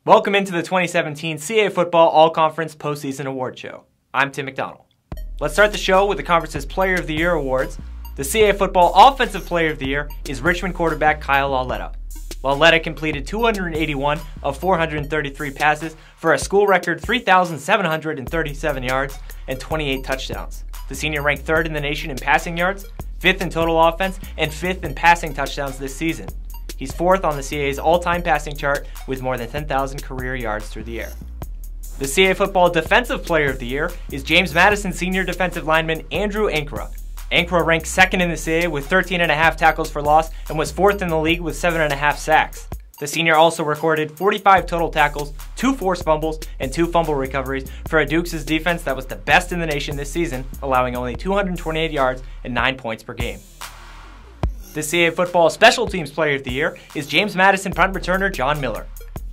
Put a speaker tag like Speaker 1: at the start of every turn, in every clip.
Speaker 1: Welcome into the 2017 CAA Football All-Conference Postseason Award Show. I'm Tim McDonald. Let's start the show with the conference's Player of the Year awards. The CAA Football Offensive Player of the Year is Richmond quarterback Kyle Lauletta. Lauletta completed 281 of 433 passes for a school record 3,737 yards and 28 touchdowns. The senior ranked third in the nation in passing yards, fifth in total offense, and fifth in passing touchdowns this season. He's fourth on the CAA's all-time passing chart with more than 10,000 career yards through the air. The CAA Football Defensive Player of the Year is James Madison senior defensive lineman Andrew Ankra. Ankra ranked second in the CAA with 13.5 tackles for loss and was fourth in the league with 7.5 sacks. The senior also recorded 45 total tackles, 2 forced fumbles, and 2 fumble recoveries for a Dukes' defense that was the best in the nation this season, allowing only 228 yards and 9 points per game. The CAA Football Special Teams Player of the Year is James Madison punt returner John Miller.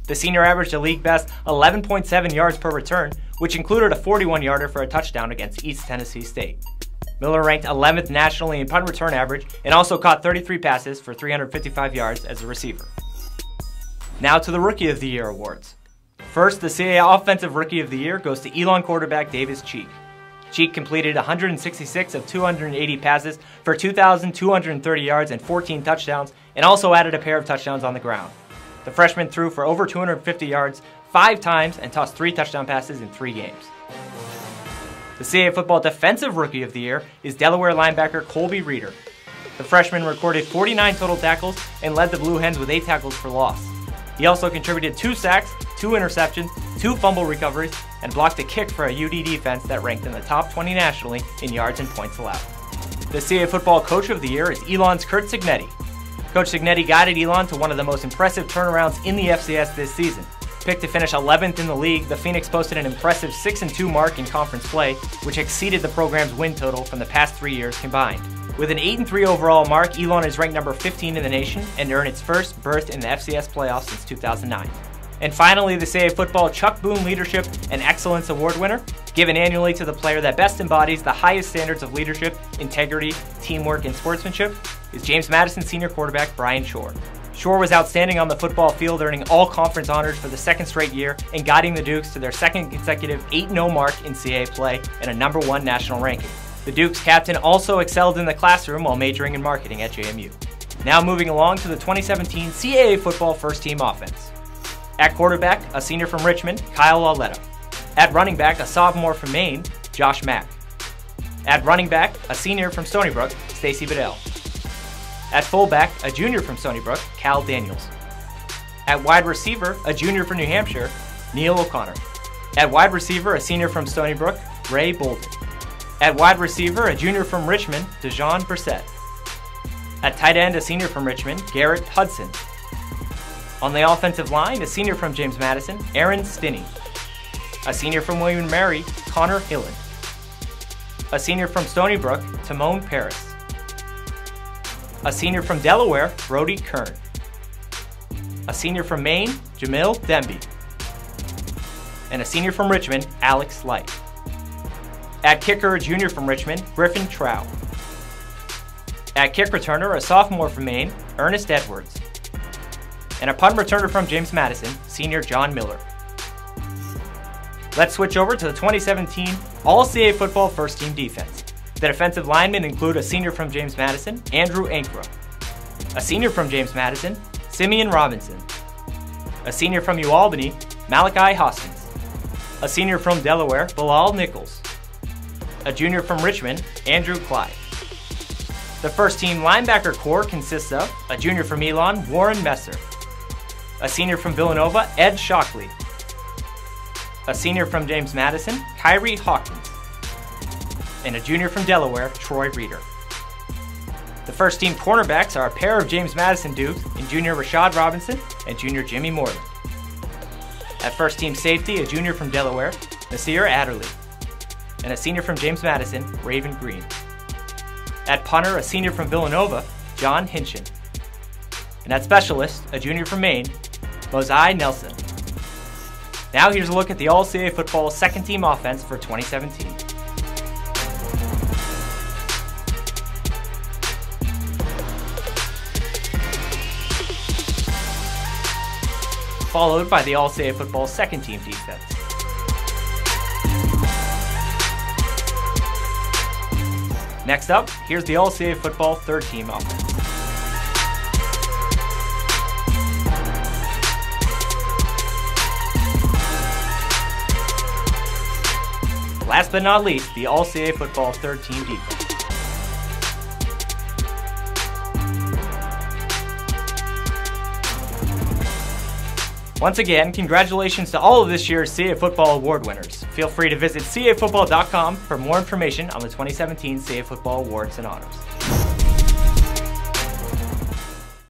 Speaker 1: The senior averaged a league-best 11.7 yards per return, which included a 41-yarder for a touchdown against East Tennessee State. Miller ranked 11th nationally in punt return average and also caught 33 passes for 355 yards as a receiver. Now to the Rookie of the Year awards. First, the CAA Offensive Rookie of the Year goes to Elon quarterback Davis Cheek. Cheek completed 166 of 280 passes for 2,230 yards and 14 touchdowns, and also added a pair of touchdowns on the ground. The freshman threw for over 250 yards 5 times and tossed 3 touchdown passes in 3 games. The CAA Football Defensive Rookie of the Year is Delaware linebacker Colby Reeder. The freshman recorded 49 total tackles and led the Blue Hens with 8 tackles for loss. He also contributed 2 sacks, 2 interceptions, 2 fumble recoveries, and blocked a kick for a UD defense that ranked in the top 20 nationally in yards and points allowed. The CAA Football Coach of the Year is Elon's Curt Cignetti. Coach Cignetti guided Elon to one of the most impressive turnarounds in the FCS this season. Picked to finish 11th in the league, the Phoenix posted an impressive 6-2 mark in conference play, which exceeded the program's win total from the past 3 years combined. With an 8-3 overall mark, Elon is ranked number 15 in the nation and earned its first berth in the FCS playoffs since 2009. And finally, the CAA Football Chuck Boone Leadership and Excellence Award winner, given annually to the player that best embodies the highest standards of leadership, integrity, teamwork, and sportsmanship, is James Madison senior quarterback Brian Shore. Shore was outstanding on the football field, earning all conference honors for the 2nd straight year and guiding the Dukes to their 2nd consecutive 8-0 mark in CAA play and a number 1 national ranking. The Dukes captain also excelled in the classroom while majoring in marketing at JMU. Now moving along to the 2017 CAA Football First Team Offense. At quarterback, a senior from Richmond, Kyle Lauletta. At running back, a sophomore from Maine, Josh Mack. At running back, a senior from Stony Brook, Stacy Bedell. At fullback, a junior from Stony Brook, Cal Daniels. At wide receiver, a junior from New Hampshire, Neil O'Connor. At wide receiver, a senior from Stony Brook, Ray Bolden. At wide receiver, a junior from Richmond, Dejon Brissett. At tight end, a senior from Richmond, Garrett Hudson. On the offensive line, a senior from James Madison, Aaron Stinney. A senior from William & Mary, Connor Hillen. A senior from Stony Brook, Timon Paris. A senior from Delaware, Brody Kern. A senior from Maine, Jamil Demby. And a senior from Richmond, Alex Light. At kicker, a junior from Richmond, Griffin Trow. At kick returner, a sophomore from Maine, Ernest Edwards. And a punt returner from James Madison, senior John Miller. Let's switch over to the 2017 All-CAA Football First Team Defense. The defensive linemen include a senior from James Madison, Andrew Ankra. A senior from James Madison, Simeon Robinson. A senior from UAlbany, Malachi Hoskins. A senior from Delaware, Bilal Nichols. A junior from Richmond, Andrew Clyde. The first team linebacker core consists of a junior from Elon, Warren Messer. A senior from Villanova, Ed Shockley. A senior from James Madison, Kyrie Hawkins. And a junior from Delaware, Troy Reeder. The first team cornerbacks are a pair of James Madison Dukes in junior Rashad Robinson and junior Jimmy Moreland. At first team safety, a junior from Delaware, Nasir Adderley. And a senior from James Madison, Raven Green. At punter, a senior from Villanova, John Hinchin. And at specialist, a junior from Maine, Mosai Nelson. Now here's a look at the All-CAA Football Second Team Offense for 2017. followed by the All-CAA Football second team defense. Next up, here's the All-CAA Football third team offense. Last but not least, the All-CAA Football third team defense. Once again, congratulations to all of this year's CAA Football Award winners. Feel free to visit cafootball.com for more information on the 2017 CAA Football Awards and Honors.